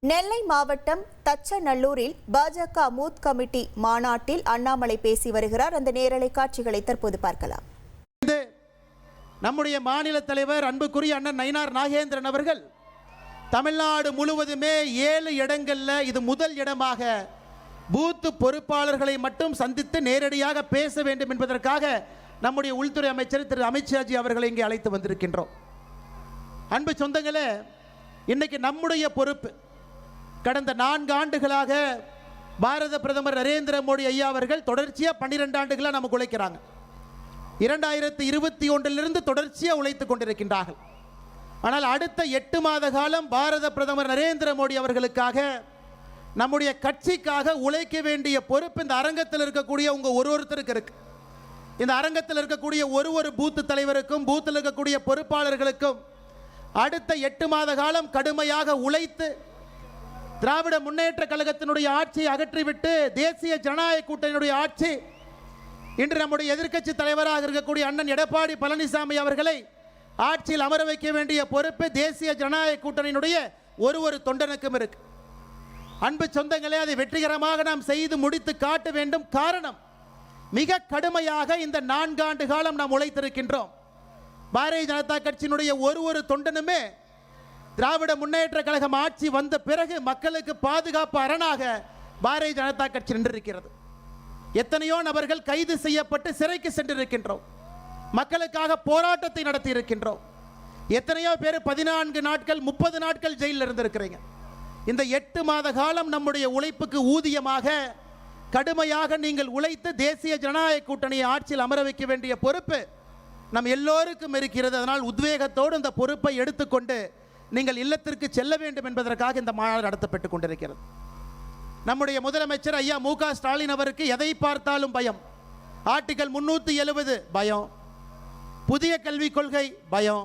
நெல்லை மாவட்டம் தச்சநல்லூரில் பாஜக booth committee மாநாட்டில் அண்ணாமலை பேசி வருகிறார். அந்த நேரலை காட்சிகளை தற்போது பார்க்கலாம். நம்முடைய மாநில தலைவர் அன்புக்குரிய அண்ணன் நயினார் நாகேந்திரன் அவர்கள் தமிழ்நாடு முழுவதுமே 7 இடங்கள்ல இது முதல் இடமாக பூத் பொறுப்பாளர்களை மட்டும் சந்தித்து நேரடியாக பேச வேண்டும் என்பதற்காக நம்முடைய உள்துறை அமைச்சர் திரு அமித்ஷாஜி அவர்களை இங்கே அழைத்து வந்திருக்கின்றோம். அன்பு சொந்தங்களே, இன்னைக்கு நம்முடைய பொறுப்பு. கடந்த 4 ஆண்டுகளாக பாரத பிரதமர் நரேந்திர மோடி ஐயா அவர்கள் தொடர்ச்சியாக 12 ஆண்டுகளாக நமக்கு உழைக்கிறாங்க. 2021 தொடர்ச்சியாக உழைத்துக் கொண்டிருக்கின்றார்கள். ஆனால் அடுத்த 8 மாத காலம் பாரத பிரதமர் நரேந்திர மோடி அவர்களுக்காக, நம்முடைய கட்சிக்காக உழைக்க வேண்டிய பொறுப்பு இந்த அரங்கத்தில் இருக்கக்கூடிய உங்க ஒருத்தருக்கு இருக்கு. இந்த அரங்கத்தில் இருக்கக்கூடிய ஒரு பூத்து தலைவருக்கும், பூத்தில் இருக்கக்கூடிய பொறுப்பாளர்களுக்கும் அடுத்த 8 மாத காலம் கடுமையாக உழைத்து திராவிட முன்னேற்ற கழகத்தினுடைய ஆட்சியை அகற்றிவிட்டு தேசிய ஜனநாயக கூட்டணியுடைய ஆட்சி, இன்று நம்முடைய எதிர்க்கட்சி தலைவராக இருக்கக்கூடிய அண்ணன் எடப்பாடி பழனிசாமி அவர்களை ஆட்சியில் அமர வைக்க வேண்டிய பொறுப்பு தேசிய ஜனநாயக கூட்டணியினுடைய ஒரு தொண்டனுக்கும் இருக்கு. அன்பு சொந்தங்களே, அதை வெற்றிகரமாக நாம் செய்து முடித்து காட்ட வேண்டும். காரணம், மிக கடுமையாக இந்த 4 ஆண்டு காலம் நாம் உழைத்திருக்கின்றோம். பாரதிய ஜனதா கட்சியினுடைய ஒரு தொண்டனுமே திராவிட முன்னேற்ற கழகம் ஆட்சி வந்த பிறகு மக்களுக்கு பாதுகாப்பு அரணாக பாரதிய ஜனதா கட்சி நின்றிருக்கிறது. எத்தனையோ நபர்கள் கைது செய்யப்பட்டு சிறைக்கு சென்றிருக்கின்றோம். மக்களுக்காக போராட்டத்தை நடத்தி இருக்கின்றோம். எத்தனையோ பேர் 14 நாட்கள் 30 நாட்கள் ஜெயிலில் இருந்திருக்கிறீங்க. இந்த 8 மாத காலம் நம்முடைய உழைப்புக்கு ஊதியமாக கடுமையாக நீங்கள் உழைத்து தேசிய ஜனநாயக கூட்டணியை ஆட்சியில் அமர வைக்க வேண்டிய பொறுப்பு நம் எல்லோருக்கும் இருக்கிறது. அதனால் உத்வேகத்தோடு இந்த பொறுப்பை எடுத்துக்கொண்டு நீங்கள் இல்லத்திற்கு செல்ல வேண்டும் என்பதற்காக இந்த மாநாடு நடத்தப்பட்டுக் கொண்டிருக்கிறது. நம்முடைய முதலமைச்சர் ஐயா மு.க. ஸ்டாலின் அவருக்கு எதை பார்த்தாலும் பயம். ஆர்டிகல் 370 பயம், புதிய கல்விக் கொள்கை பயம்,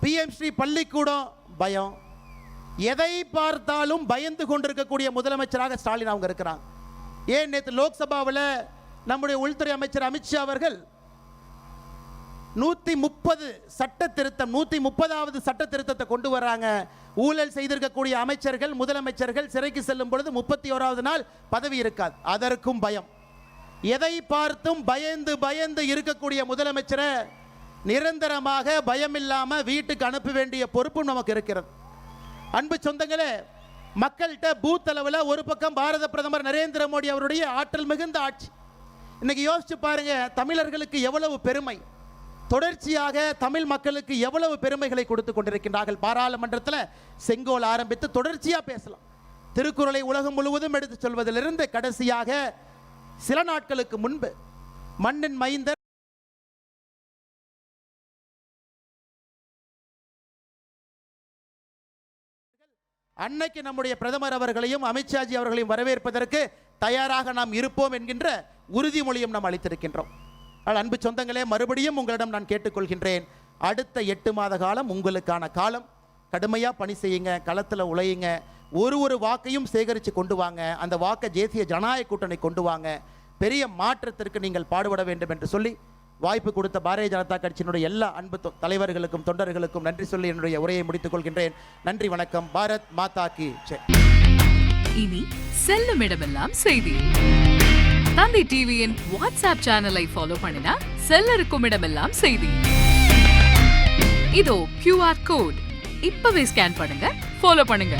PMC பள்ளிக்கூடம் பயம். எதை பார்த்தாலும் பயந்து கொண்டிருக்கக்கூடிய முதலமைச்சராக ஸ்டாலின் அவங்க இருக்கிறாங்க. ஏன் நேற்று லோக்சபாவில் நம்முடைய உள்துறை அமைச்சர் அமித்ஷா அவர்கள் 130 சட்ட திருத்தம் 130வது சட்ட திருத்தத்தை கொண்டு வராங்க. ஊழல் செய்திருக்கக்கூடிய அமைச்சர்கள், முதலமைச்சர்கள் சிறைக்கு செல்லும் பொழுது 31வது நாள் பதவி இருக்காது. அதற்கும் பயம். எதை பார்த்தும் பயந்து இருக்கக்கூடிய முதலமைச்சரை நிரந்தரமாக பயமில்லாம வீட்டுக்கு அனுப்ப வேண்டிய பொறுப்பும் நமக்கு இருக்கிறது. அன்பு சொந்தங்களே, மக்கள்கிட்ட பூத் அளவில் ஒரு பக்கம் பாரத பிரதமர் நரேந்திர மோடி அவருடைய ஆற்றல் மிகுந்த ஆட்சி. இன்னைக்கு யோசிச்சு பாருங்க, தமிழர்களுக்கு எவ்வளவு பெருமை. தொடர்ச்சியாக தமிழ் மக்களுக்கு எவ்வளவு பெருமைகளை கொடுத்து கொண்டிருக்கின்றார்கள். பாராளுமன்றத்தில் செங்கோல் ஆரம்பித்து தொடர்ச்சியாக பேசலாம். திருக்குறளை உலகம் முழுவதும் எடுத்து சொல்வதிலிருந்து கடைசியாக சில நாட்களுக்கு முன்பு மண்ணின் மைந்தர் அன்னைக்கு நம்முடைய பிரதமர் அவர்களையும் அமித்ஷாஜி அவர்களையும் வரவேற்பதற்கு தயாராக நாம் இருப்போம் என்கின்ற உறுதிமொழியும் நாம் அளித்திருக்கின்றோம். அன்பு சொந்தங்களே, மறுபடியும் உங்களிடம் நான் கேட்டுக்கொள்கின்றேன், அடுத்த 8 மாத காலம் உங்களுக்கான காலம். கடுமையாக பணி செய்யுங்க, களத்தில் உழையுங்க, ஒரு வாக்கையும் சேகரித்து கொண்டு வாங்க. அந்த வாக்கை தேசிய ஜனநாயக கூட்டணி கொண்டு வாங்க. பெரிய மாற்றத்திற்கு நீங்கள் பாடுபட வேண்டும் என்று சொல்லி வாய்ப்பு கொடுத்த பாரதிய ஜனதா கட்சியினுடைய எல்லா அன்பு தலைவர்களுக்கும் தொண்டர்களுக்கும் நன்றி சொல்லி என்னுடைய உரையை முடித்துக் கொள்கின்றேன். நன்றி, வணக்கம். பாரத் மாதா கி ஜெய். இனி செல்லும் இடமெல்லாம் செய்தி. தந்தி டிவியின் வாட்ஸ்அப் சேனலை ஃபாலோ பண்ணினா செல்ல இருக்கும் இடமெல்லாம் செய்தி. இதோ QR கோட் இப்பவே ஸ்கேன் பண்ணுங்க, ஃபாலோ பண்ணுங்க.